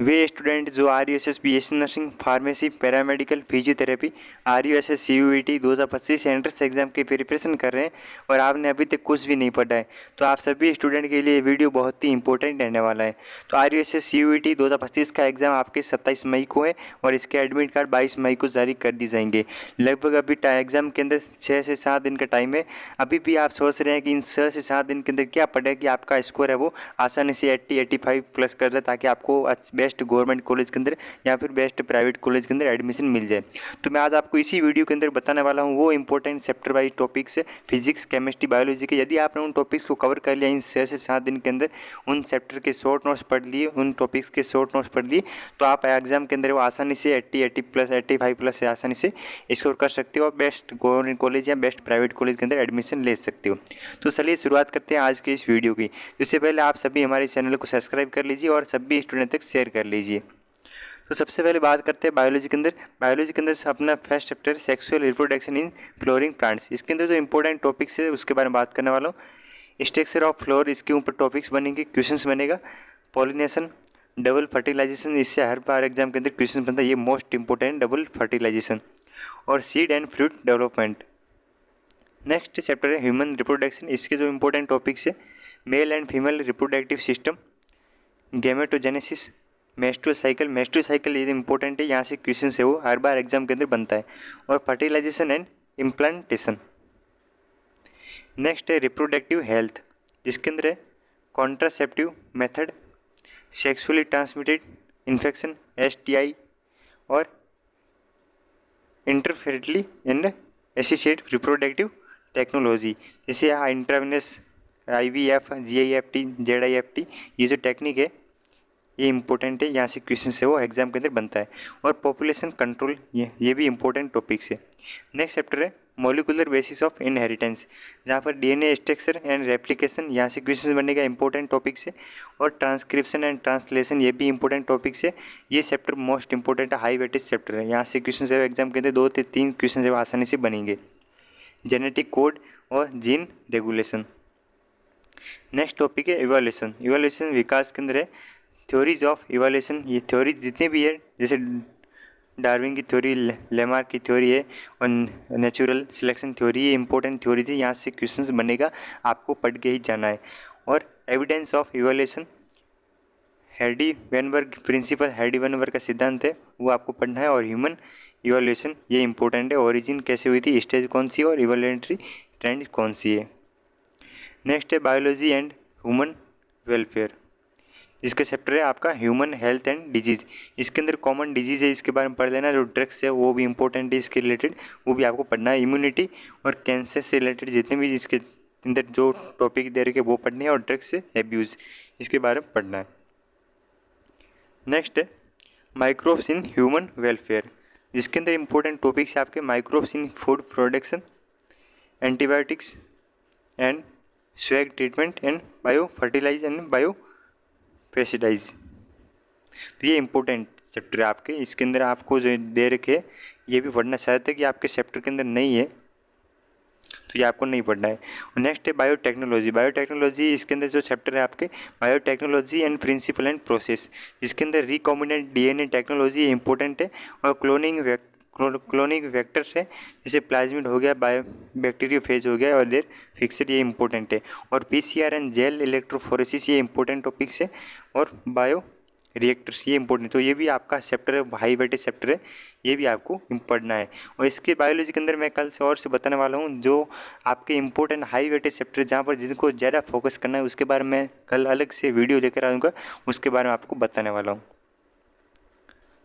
वे student जो RUSS BSc nursing, pharmacy, paramedical, physiotherapy, RUSS CUET 2025 entrance exam की preparation कर रहे हैं और आपने अभी तक कुछ भी नहीं पढ़ा है, तो आप सभी स्टूडेंट के लिए वीडियो बहुत ही इंपॉर्टेंट रहने वाला है। तो RUSS CUET 2025 का एग्ज़ाम आपके 27 मई को है और इसके एडमिट कार्ड 22 मई को जारी कर दी जाएंगे। लगभग अभी एग्ज़ाम के अंदर 6 से 7 दिन का टाइम है। अभी भी आप सोच रहे हैं कि इन 6 से 7 दिन के अंदर क्या पढ़े कि आपका स्कोर है वो आसानी से 80-85 प्लस कर दे, ताकि आपको बेस्ट गवर्नमेंट कॉलेज के अंदर या फिर बेस्ट प्राइवेट कॉलेज के अंदर एडमिशन मिल जाए। तो मैं आज आपको इसी वीडियो के अंदर बताने वाला हूँ वो इंपॉर्टेंट चैप्टर वाइज टॉपिक्स है, फिजिक्स, केमिस्ट्री, बायोलॉजी के। यदि आपने उन टॉपिक्स को कवर कर लिया इन 6 से 7 दिन के अंदर, उन चैप्टर के शॉर्ट नोट्स पढ़ लिए, उन टॉपिक्स के शॉर्ट नोट्स पढ़ लिए, तो आप एग्जाम के अंदर वो आसानी से 80 प्लस 85 प्लस से आसानी से स्कोर कर सकते हो और बेस्ट गवर्नमेंट कॉलेज या बेस्ट प्राइवेट कॉलेज के अंदर एडमिशन ले सकते हो। तो चलिए शुरुआत करते हैं आज के इस वीडियो की। इससे पहले आप सभी हमारे चैनल को सब्सक्राइब कर लीजिए और सभी स्टूडेंट तक शेयर कर लीजिए। तो सबसे पहले बात करते हैं बायोलॉजी के अंदर। बायोलॉजी के अंदर से अपना first chapter sexual reproduction in flooring plants. इसके अंदर जो इंपॉर्टेंट टॉपिक्स है उसके बारे में बात करने वाला हूँ। स्ट्रक्चर ऑफ फ्लोर, इसके ऊपर टॉपिक्स बनेंगे, क्वेश्चंस बनेगा। पॉलिनेशन, डबल फर्टिलाइजेशन, इससे हर बार एग्जाम के अंदर क्वेश्चन बनता है, ये मोस्ट इंपॉर्टेंट डबल फर्टिलाइजेशन। और seed and fruit development. Next chapter है ह्यूमन रिप्रोडक्शन। इसके जो इंपॉर्टेंट टॉपिक्स है male and female reproductive system, gametogenesis, menstrual cycle. Menstrual cycle ये इंपॉर्टेंट है, यहाँ से क्वेश्चन है वो हर बार एग्जाम के अंदर बनता है। और फर्टिलाइजेशन एंड इम्प्लांटेशन। नेक्स्ट है रिप्रोडक्टिव हेल्थ, जिसके अंदर है contraceptive method, sexually transmitted infection STI और इंटरफेरेटली एंड एसोसिएटेड रिप्रोडक्टिव टेक्नोलॉजी, जैसे इंट्रावेनस IVF, GIFT, ZIFT, ये जो टेक्निक है ये इंपॉर्टेंट है, यहाँ से क्वेश्चन है वो एग्जाम के अंदर बनता है। और पॉपुलेशन कंट्रोल, ये भी इंपॉर्टेंट टॉपिक्स है। नेक्स्ट चैप्टर है मॉलिकुलर बेसिस ऑफ इनहेरिटेंस, जहाँ पर DNA स्ट्रक्चर एंड रेप्लिकेशन, यहाँ से क्वेश्चन बनने का इंपॉर्टेंट टॉपिक्स है। और ट्रांसक्रिप्शन एंड ट्रांसलेशन, ये भी इंपॉर्टेंट टॉपिक्स है। ये चैप्टर मोस्ट इंपॉर्टेंट है, हाई वेटेज चैप्टर है, यहाँ से क्वेश्चन है एग्जाम के अंदर 2 से 3 क्वेश्चन है वो आसानी से बनेंगे। जेनेटिक कोड और जीन रेगुलेशन। नेक्स्ट टॉपिक है इवोल्यूशन। इवोल्यूशन विकास के अंदर है थ्योरीज ऑफ इवोल्यूशन, ये थ्योरीज जितने भी है, जैसे डार्विन की थ्योरी, लेमार्क की थ्योरी है और नेचुरल सिलेक्शन थ्योरी, ये इंपॉर्टेंट थ्योरीज है, यहाँ से क्वेश्चंस बनेगा, आपको पढ़ के ही जाना है। और evidence of evolution, Hardy Weinberg principle, Hardy Weinberg का सिद्धांत है वो आपको पढ़ना है। और ह्यूमन इवोल्यूशन, ये इंपॉर्टेंट है, ओरिजिन कैसे हुई थी, स्टेज कौन सी है और इवोल्यूटरी ट्रेंड कौन सी है। नेक्स्ट है बायोलॉजी एंड ह्यूमन वेलफेयर, इसका चैप्टर है आपका ह्यूमन हेल्थ एंड डिजीज़। इसके अंदर कॉमन डिजीज़ है, इसके बारे में पढ़ लेना। जो ड्रग्स है वो भी इंपॉर्टेंट है, इसके रिलेटेड वो भी आपको पढ़ना है। इम्यूनिटी और कैंसर से रिलेटेड जितने भी इसके अंदर जो टॉपिक दे रखे वो पढ़ने हैं। और ड्रग्स से एब्यूज़, इसके बारे में पढ़ना है। नेक्स्ट है माइक्रोब्स इन ह्यूमन वेलफेयर, जिसके अंदर इंपॉर्टेंट टॉपिक्स है आपके microbes in food production, antibiotics and sewage treatment and bio fertilize and bio pesticides. तो ये इंपॉर्टेंट चैप्टर है आपके, इसके अंदर आपको जो दे रखे ये भी पढ़ना चाहते हैं कि आपके चैप्टर के अंदर नहीं है तो ये आपको नहीं पढ़ना है। नेक्स्ट है बायोटेक्नोलॉजी। बायोटेक्नोलॉजी, इसके अंदर जो चैप्टर है आपके biotechnology and principle and process, जिसके अंदर रिकॉम्बिनेंट DNA टेक्नोलॉजी इंपॉर्टेंट है। और क्लोनिंग वेक्टर्स है, जैसे प्लाज्मिड हो गया, बायो बैक्टीरियो फेज हो गया और देर फिक्सर, ये इंपॉर्टेंट है। और PCR एंड जेल इलेक्ट्रोफोरेसिस, ये इंपॉर्टेंट टॉपिक्स है। और बायो रिएक्टर्स, ये इंपॉर्टेंट, तो ये भी आपका चैप्टर है, हाई वेटेज चैप्टर है, ये भी आपको पढ़ना है। और इसके बायोलॉजी के अंदर मैं कल से और से बताने वाला हूँ जो आपके इंपॉर्टेंट हाई वेटेज चैप्टर, जहाँ पर जिनको ज़्यादा फोकस करना है उसके बारे में कल अलग से वीडियो लेकर आऊँगा, उसके बारे में आपको बताने वाला हूँ।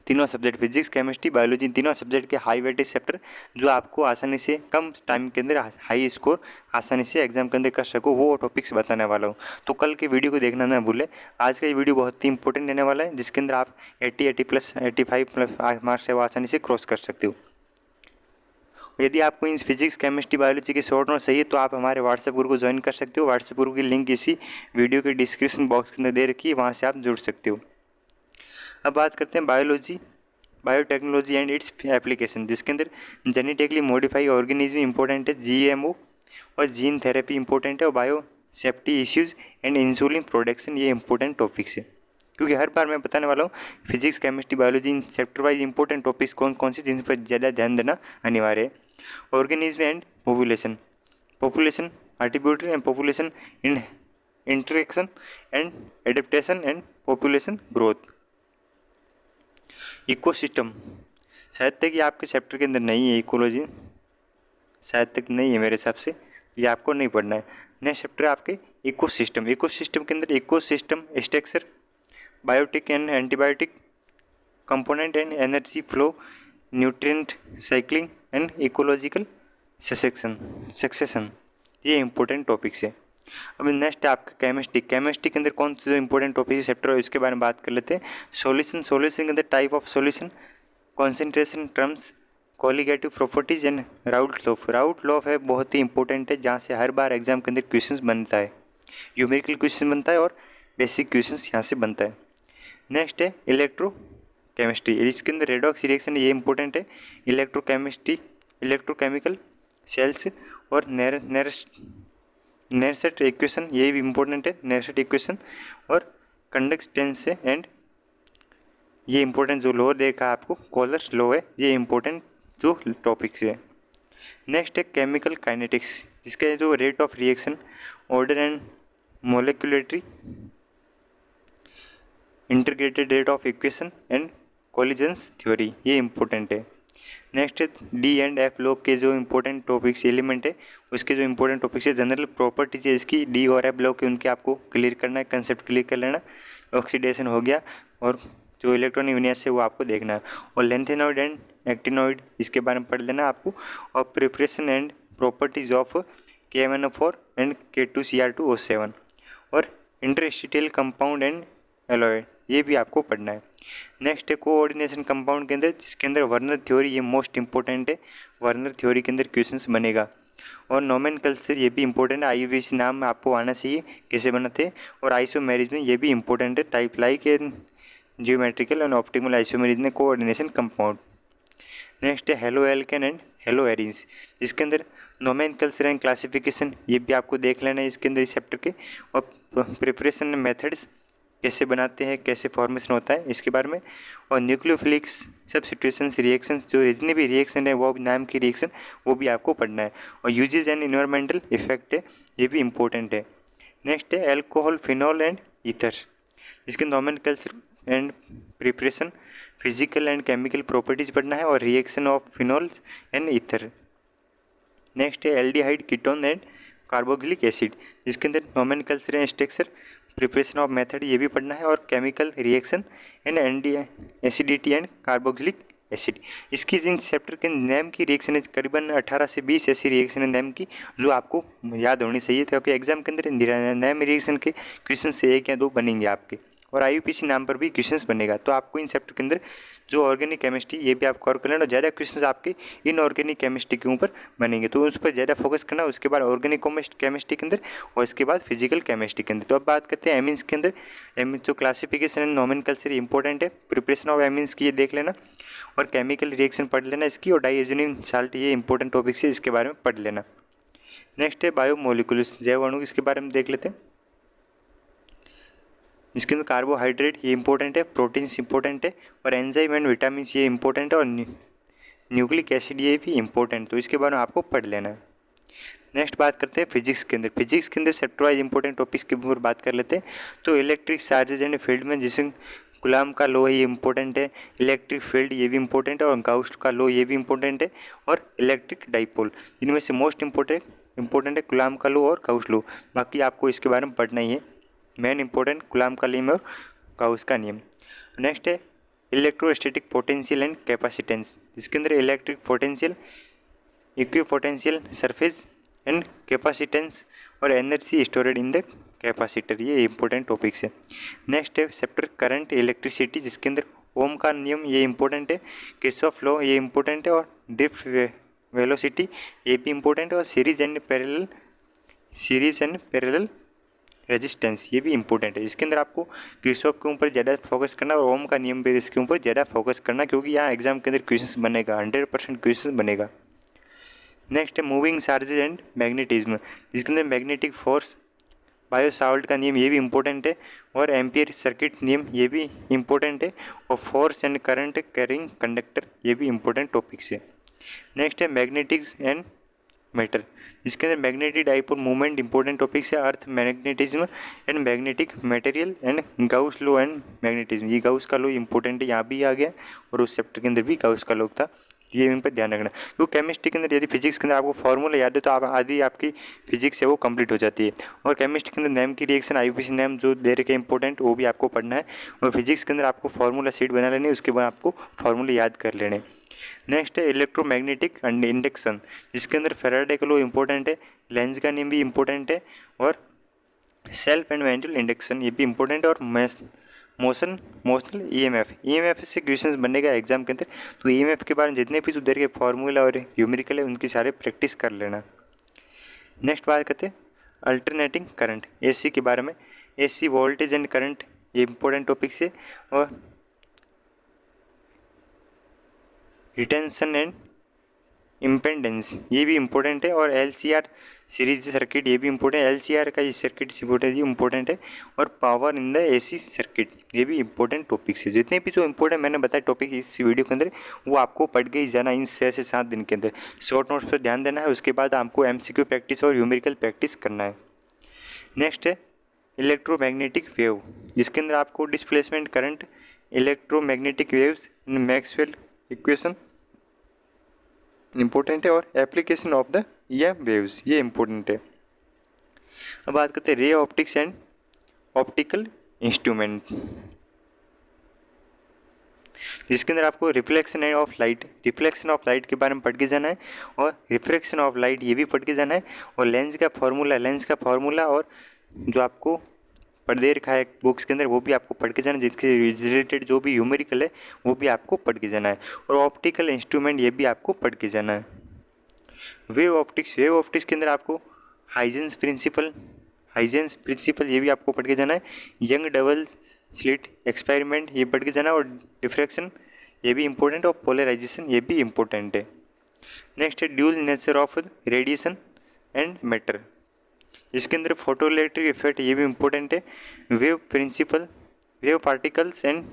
तीनों सब्जेक्ट फिजिक्स, केमिस्ट्री, बायोलॉजी, तीनों सब्जेक्ट के हाई वेटेज चैप्टर जो आपको आसानी से कम टाइम के अंदर हाई स्कोर आसानी से एग्जाम के अंदर कर सको, वो टॉपिक्स बताने वाला हूँ। तो कल के वीडियो को देखना ना भूलें। आज का ये वीडियो बहुत ही इंपॉर्टेंट रहने वाला है, जिसके अंदर आप 80 प्लस 85 प्लस मार्क्स से वो आसानी से क्रॉस कर सकते हो। यदि आपको इन फिजिक्स, केमिस्ट्री, बायोलॉजी के शॉर्ट नोट चाहिए तो आप हमारे व्हाट्सएप ग्रुप को ज्वाइन कर सकते हो। व्हाट्सएप ग्रुप की लिंक इसी वीडियो के डिस्क्रिप्शन बॉक्स के अंदर दे रखी है, वहाँ से आप जुड़ सकते हो। अब बात करते हैं biology, biotechnology and its application, जिसके अंदर जेनेटिकली मॉडिफाई ऑर्गेनिज्म इंपॉर्टेंट है, GMO और जीन थेरेपी इंपॉर्टेंट है। और bio safety issues and insulin production, ये इंपॉर्टेंट टॉपिक्स है। क्योंकि हर बार मैं बताने वाला हूँ physics, chemistry, biology in chapter wise important topics कौन कौन से जिन पर ज़्यादा ध्यान देना अनिवार्य है। Organism and population, population attributes and population in interaction and adaptation and population growth. Ecosystem शायद तक ये आपके चैप्टर के अंदर नहीं है, इकोलॉजी शायद तक नहीं है मेरे हिसाब से, ये आपको नहीं पढ़ना है। नेक्स्ट चैप्टर है आपके इकोसिस्टम। इकोसिस्टम के अंदर ecosystem structure, biotic and antibiotic, component and energy flow, nutrient cycling and ecological succession, ये इंपॉर्टेंट टॉपिक्स है। अब नेक्स्ट है आपका केमिस्ट्री। केमिस्ट्री के अंदर कौन से जो इंपॉर्टेंट टॉपिक चैप्टर है इसके बारे में बात कर लेते हैं। सॉल्यूशन, सॉल्यूशन के अंदर type of solution, concentration terms, colligative properties and route law. Route law है बहुत ही इंपॉर्टेंट है, जहाँ से हर बार एग्जाम के अंदर क्वेश्चंस बनता है, न्यूमेरिकल क्वेश्चन बनता है और बेसिक क्वेश्चंस यहाँ से बनता है। नेक्स्ट है इलेक्ट्रो केमिस्ट्री, इसके अंदर रेडॉक्स रिएक्शन, ये इंपॉर्टेंट है। इलेक्ट्रोकेमिस्ट्री, इलेक्ट्रोकेमिकल सेल्स और नेरसेट इक्वेशन, ये भी इंपॉर्टेंट है, नेरसेट इक्वेशन और कंडक्टेंस एंड, ये इंपॉर्टेंट जो लॉ देखा आपको कॉलर्स लॉ है, ये इंपॉर्टेंट जो टॉपिक्स है। नेक्स्ट है केमिकल काइनेटिक्स, जिसका जो rate of reaction, order and molecularity integrated rate of equation and collision theory, ये इंपॉर्टेंट है। नेक्स्ट है डी एंड एफ लॉ के जो इंपॉर्टेंट टॉपिक्स एलिमेंट है, उसके जो इंपॉर्टेंट टॉपिक्स है, जनरल प्रॉपर्टीज है इसकी, डी और एफ लॉ के, उनके आपको क्लियर करना है, कंसेप्ट क्लियर कर लेना। ऑक्सीडेशन हो गया और जो इलेक्ट्रॉनिक विन्यास है वो आपको देखना है। और लेंथेनॉइड एंड एक्टिनॉइड, इसके बारे में पढ़ लेना आपको। और preparation and properties of KMnO4 and K2Cr2O7 और इंटरस्टिशियल कंपाउंड एंड एलॉय, ये भी आपको पढ़ना है। नेक्स्ट है कोऑर्डिनेशन कंपाउंड के अंदर, जिसके अंदर वर्नर थ्योरी, ये मोस्ट इंपॉर्टेंट है, वर्नर थ्योरी के अंदर क्वेश्चंस बनेगा। और नोमेनक्लेचर, ये भी इंपॉर्टेंट है, IUPAC नाम आपको आना चाहिए कैसे बनाते हैं। और आइसोमेरिज्म, ये भी इंपॉर्टेंट है, type like and geometrical and optical isomerism coordination compound. Next है halo alkane and halo arenes, जिसके अंदर नोमेनक्लेचर एंड क्लासिफिकेशन, ये भी आपको देख लेना है इसके अंदर इस चैप्टर के। और प्रिपरेशन मेथड्स, कैसे बनाते हैं, कैसे फॉर्मेशन होता है, इसके बारे में। और न्यूक्लियोफिलिक सब्स्टिट्यूशंस रिएक्शन, जो जितने भी रिएक्शन है वो नाम की रिएक्शन, वो भी आपको पढ़ना है। और यूजेस एंड इन्वायरमेंटल इफेक्ट है, ये भी इंपॉर्टेंट है। नेक्स्ट है अल्कोहल, फिनॉल एंड ईथर, इसके nomenclature and preparation, physical and chemical properties पढ़ना है और reaction of phenols and ether. Next है aldehyde, ketone and carboxylic acid, जिसके अंदर nomenclature and structure, preparation of method, ये भी पढ़ना है। और chemical reaction and acidity and carboxylic acid, इसकी इन चैप्टर के नेम की रिएक्शन है करीबन 18 से 20 ऐसी रिएक्शन है नेम की, जो आपको याद होनी चाहिए, क्योंकि एग्जाम के अंदर नेम रिएक्शन के क्वेश्चन से 1 या 2 बनेंगे आपके, और IUPAC नाम पर भी क्वेश्चंस बनेगा। तो आपको इन चैप्टर के अंदर जो ऑर्गेनिक केमिस्ट्री, ये भी आप कवर कर लेना। और ज़्यादा क्वेश्चंस आपके इनऑर्गेनिक केमिस्ट्री के ऊपर बनेंगे, तो उस पर ज़्यादा फोकस करना। उसके बाद ऑर्गेनिक केमिस्ट्री के अंदर और इसके बाद फिजिकल केमिस्ट्री के अंदर। तो अब बात करते हैं एमीन्स के अंदर। एमीन्स जो क्लासिफिकेशन एंड नोमेनक्लेचर इंपॉर्टेंट है, प्रिपरेशन ऑफ एमीन्स की ये देख लेना और केमिकल रिएक्शन पढ़ लेना इसकी। और डाइएजोनियम साल्ट, ये इंपॉर्टेंट टॉपिक्स है, इसके बारे में पढ़ लेना। नेक्स्ट है बायोमोलिकुल्स, जैव अणु, इसके बारे में देख लेते हैं। इसके अंदर कार्बोहाइड्रेट, ये इंपॉर्टेंट है, प्रोटीन्स इंपॉर्टेंट है, और एंजाइम एंड विटामिन, ये इंपॉर्टेंट है, और न्यूक्लिक एसिड, ये भी इंपॉर्टेंट, तो इसके बारे में आपको पढ़ लेना है। नेक्स्ट बात करते हैं फिजिक्स के अंदर। फिजिक्स के अंदर चैप्टर वाइज इंपॉर्टेंट टॉपिक्स के ऊपर बात कर लेते हैं। तो इलेक्ट्रिक चार्जेज एंड फील्ड में, जिसे गुलाम का लॉ है, ये इंपॉर्टेंट है। इलेक्ट्रिक फील्ड, ये भी इंपॉर्टेंट है, और गाउस का लॉ, ये भी इंपॉर्टेंट है। और इलेक्ट्रिक डाइपोल, इनमें से मोस्ट इंपॉर्टेंट है गुलाम का लॉ और गाउस लॉ, बाकी आपको इसके बारे में पढ़ना ही है। मेन इंपॉर्टेंट गुलाम का नियम और गाउस का नियम। नेक्स्ट है इलेक्ट्रोस्टैटिक पोटेंशियल एंड कैपेसिटेंस, जिसके अंदर electric potential, equipotential surface and capacitance और energy stored in the capacitor, ये इंपॉर्टेंट टॉपिक्स है। नेक्स्ट है चैप्टर करंट इलेक्ट्रिसिटी, जिसके अंदर ओम का नियम, ये इंपॉर्टेंट है। किरचॉफ लॉ, ये इंपॉर्टेंट है। और ड्रिफ्ट वेलोसिटी, ये भी इंपॉर्टेंट है। और सीरीज एंड पैरेलल रेजिस्टेंस, ये भी इंपॉर्टेंट है। इसके अंदर आपको किरचॉफ के ऊपर ज़्यादा फोकस करना और ओम का नियम पे इसके ऊपर ज़्यादा फोकस करना, क्योंकि यहाँ एग्जाम के अंदर क्वेश्चन बनेगा, 100% क्वेश्चन बनेगा। नेक्स्ट है मूविंग चार्जेज एंड मैग्नेटिज्म, जिसके अंदर मैग्नेटिक फोर्स, बायो सावर्ट का नियम ये भी इम्पोर्टेंट है, और एम्पियर सर्किट नियम ये भी इम्पोर्टेंट है, और force and current carrying conductor ये भी इम्पोर्टेंट टॉपिक्स है। नेक्स्ट है मैग्नेटिक्स एंड मैटर, जिसके अंदर magnetic dipole movement important topics है, earth magnetism and magnetic material and Gauss law and magnetism. ये गाउस का लॉ इंपॉर्टेंट है, यहाँ भी आ गया, और उस चैप्टर के अंदर भी गाउस का लॉ था, ये इन पर ध्यान रखना। क्योंकि केमिस्ट्री के अंदर यदि फिजिक्स के अंदर आपको फॉर्मूला याद है तो आप आधी आपकी फिजिक्स है वो कंप्लीट हो जाती है। और केमिस्ट्री के अंदर नेम की रिएक्शन आईयूपीएसी नेम जो दे रखे इंपॉर्टेंट वो भी आपको पढ़ना है, और फिजिक्स के अंदर आपको फार्मूला शीट बना लेनी है, उसके बाद आपको फार्मूले याद कर लेने। नेक्स्ट है इलेक्ट्रोमैग्नेटिक इंडक्शन, जिसके अंदर फैराडे का लॉ इंपॉर्टेंट है, लेंज का नियम भी इंपॉर्टेंट है, और सेल्फ एंड मैनुअल इंडक्शन ये भी इंपॉर्टेंट है, और मोशनल ईएमएफ से क्वेश्चंस बनेगा एग्जाम के अंदर। तो ईएमएफ के बारे में जितने भी उधर के फार्मूला और न्यूमेरिकल है उनकी सारे प्रैक्टिस कर लेना। नेक्स्ट बात करते हैं अल्टरनेटिंग करंट, एसी के बारे में। एसी वोल्टेज एंड करंट ये इंपॉर्टेंट टॉपिक्स है, और रिटेंशन एंड इम्पेंडेंस ये भी इंपॉर्टेंट है, और एलसीआर सीरीज सर्किट ये भी इंपॉर्टेंट है, एलसीआर का ये सर्किट ये इंपॉर्टेंट है, और power in the AC circuit ये भी इंपॉर्टेंट टॉपिक्स है। जितने भी जो इंपॉर्टेंट मैंने बताया टॉपिक इस वीडियो के अंदर वो आपको पढ़ के ही जाना इन 6 से 7 दिन के अंदर। शॉर्ट नोट्स पर ध्यान देना है, उसके बाद आपको एमसीक्यू प्रैक्टिस और न्यूमेरिकल प्रैक्टिस करना है। नेक्स्ट है इलेक्ट्रोमैग्नेटिक वेव, जिसके अंदर आपको displacement current, electromagnetic waves, Maxwell equation important है, और application of the EM waves ये इंपॉर्टेंट है। अब बात करते हैं ray optics and optical instrument, जिसके अंदर आपको रिफ्लेक्शन ऑफ लाइट के बारे में पढ़ के जाना है, और रिफ्रैक्शन ऑफ लाइट ये भी पढ़ के जाना है, और लेंस का फॉर्मूला और जो आपको पढ़ दे रखा है बुक्स के अंदर वो भी आपको पढ़ के जाना है, जिसके रिलेटेड जो भी न्यूमेरिकल है वो भी आपको पढ़ के जाना है, और ऑप्टिकल इंस्ट्रूमेंट ये भी आपको पढ़ के जाना है। वेव ऑप्टिक्स के अंदर आपको हाइजेंस प्रिंसिपल ये भी आपको पढ़ के जाना है, यंग डबल स्लिट एक्सपेरिमेंट ये पढ़ के जाना है, और डिफ्रैक्शन ये भी इंपॉर्टेंट है, और पोलराइजेशन ये भी इंपॉर्टेंट है। नेक्स्ट है dual nature of radiation and matter, इसके अंदर फोटो इलेक्ट्रिक इफेक्ट ये भी इंपॉर्टेंट है, वेव पार्टिकल्स एंड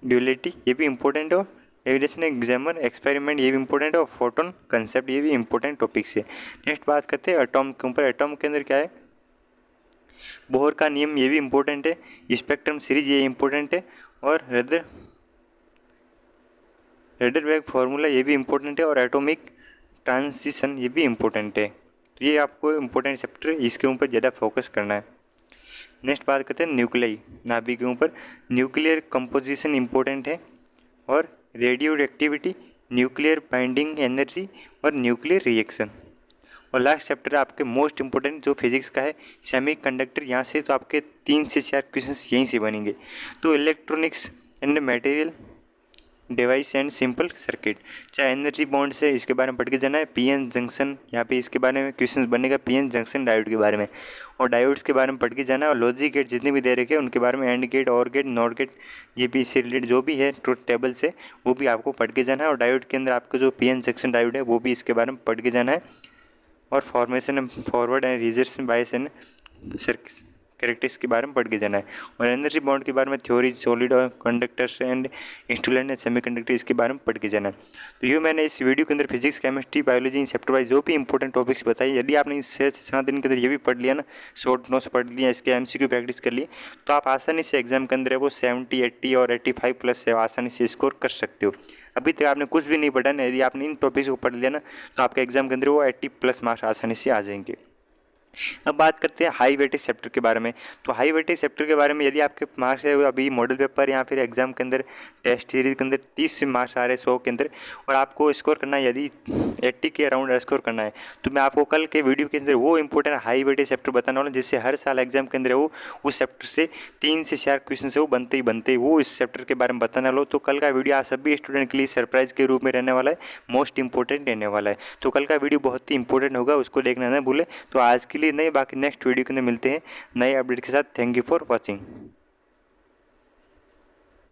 ड्यूलिटी ये भी इंपॉर्टेंट है, और रेडिएशन एग्जामर एक्सपेरिमेंट ये भी इंपॉर्टेंट है, और फोटोन कंसेप्ट ये भी इंपॉर्टेंट टॉपिक्स है। नेक्स्ट बात करते हैं एटॉम के ऊपर। एटॉम के अंदर क्या है, बोहर का नियम ये भी इंपॉर्टेंट है, स्पेक्ट्रम सीरीज ये इंपॉर्टेंट है, और रदरबर्ग फार्मूला ये भी इंपॉर्टेंट है, और एटॉमिक ट्रांजिशन ये भी इंपॉर्टेंट है। तो ये आपको इंपॉर्टेंट चैप्टर है, इसके ऊपर ज़्यादा फोकस करना है। नेक्स्ट बात करते हैं न्यूक्लियाई नाभिक के ऊपर। न्यूक्लियर कंपोजिशन इंपॉर्टेंट है, और radio activity, nuclear binding energy, और न्यूक्लियर रिएक्शन। और लास्ट चैप्टर आपके मोस्ट इंपॉर्टेंट जो फिजिक्स का है सेमीकंडक्टर, यहाँ से तो आपके 3 से 4 क्वेश्चन यहीं से बनेंगे। तो electronics and material device and simple circuit, चाहे एनर्जी बॉन्ड से इसके बारे में पढ़ के जाना है। पीएन जंक्शन यहाँ पे इसके बारे में क्वेश्चन बनेगा, पीएन जंक्शन डायोड के बारे में, और डायोड्स के बारे में पढ़ के जाना है। और लॉजिक गेट जितने भी दे रखे हैं उनके बारे में, एंड गेट, और गेट, नॉट गेट ये भी इससे रिलेटेड जो भी है ट्रुथ टेबल से वो भी आपको पढ़ के जाना है। और डायोड के अंदर आपका जो पीएन जंक्शन डायोड है वो भी इसके बारे में पढ़ के जाना है। और formation forward and reservation bias and characteristics के बारे में पढ़ के जाना है। और एनर्जी बॉन्ड के बारे में थ्योरी, सॉलिड और कंडक्टर्स एंड इंस्टूलेंट एंड सेमीकंडक्टर इसके बारे में पढ़ के जाना है। तो ये मैंने इस वीडियो के अंदर physics, chemistry, biology in chapter wise जो भी इंपॉर्टेंट टॉपिक्स बताई, यदि आपने इस 6 से 7 दिन के अंदर ये भी पढ़ लिया ना, शॉर्ट नोट्स पढ़ लिया, इसके एमसीक्यू प्रैक्टिस कर लिए, तो आप आसानी से एग्जाम के अंदर वो 70, 80 और 85 प्लस है आसानी से स्कोर कर सकते हो। अभी तक आपने कुछ भी नहीं पढ़ा ना, यदि आपने इन टॉपिक्स को पढ़ लिया ना तो आपके एग्जाम के अंदर वो 80 प्लस मार्क्स आसानी से आ जाएंगे। अब बात करते हैं हाई वेटेज चैप्टर के बारे में। तो हाई वेटेज चैप्टर के बारे में यदि आपके मार्क्स है अभी मॉडल पेपर या फिर एग्जाम के अंदर टेस्ट सीरीज के अंदर 30 मार्क्स आ रहे हैं 100 के अंदर, और आपको स्कोर करना है यदि 80 के अराउंड स्कोर करना है, तो मैं आपको कल के वीडियो के अंदर वो इंपॉर्टेंट हाई वेटेज चैप्टर बताने वाला हूँ, जिससे हर साल एग्जाम के अंदर वो उस चैप्टर से 3 से 4 क्वेश्चन से वो बनते ही वो इस चैप्टर के बारे में बताने वाला हूँ। तो कल का वीडियो आप सभी स्टूडेंट के लिए सरप्राइज के रूप में रहने वाला है, मोस्ट इंपॉर्टेंट रहने वाला है। तो कल का वीडियो बहुत ही इंपॉर्टेंट होगा, उसको देखना ना भूले। तो आज के लिए नहीं, बाकी नेक्स्ट वीडियो के अंदर मिलते हैं नए अपडेट के साथ। Thank you for watching.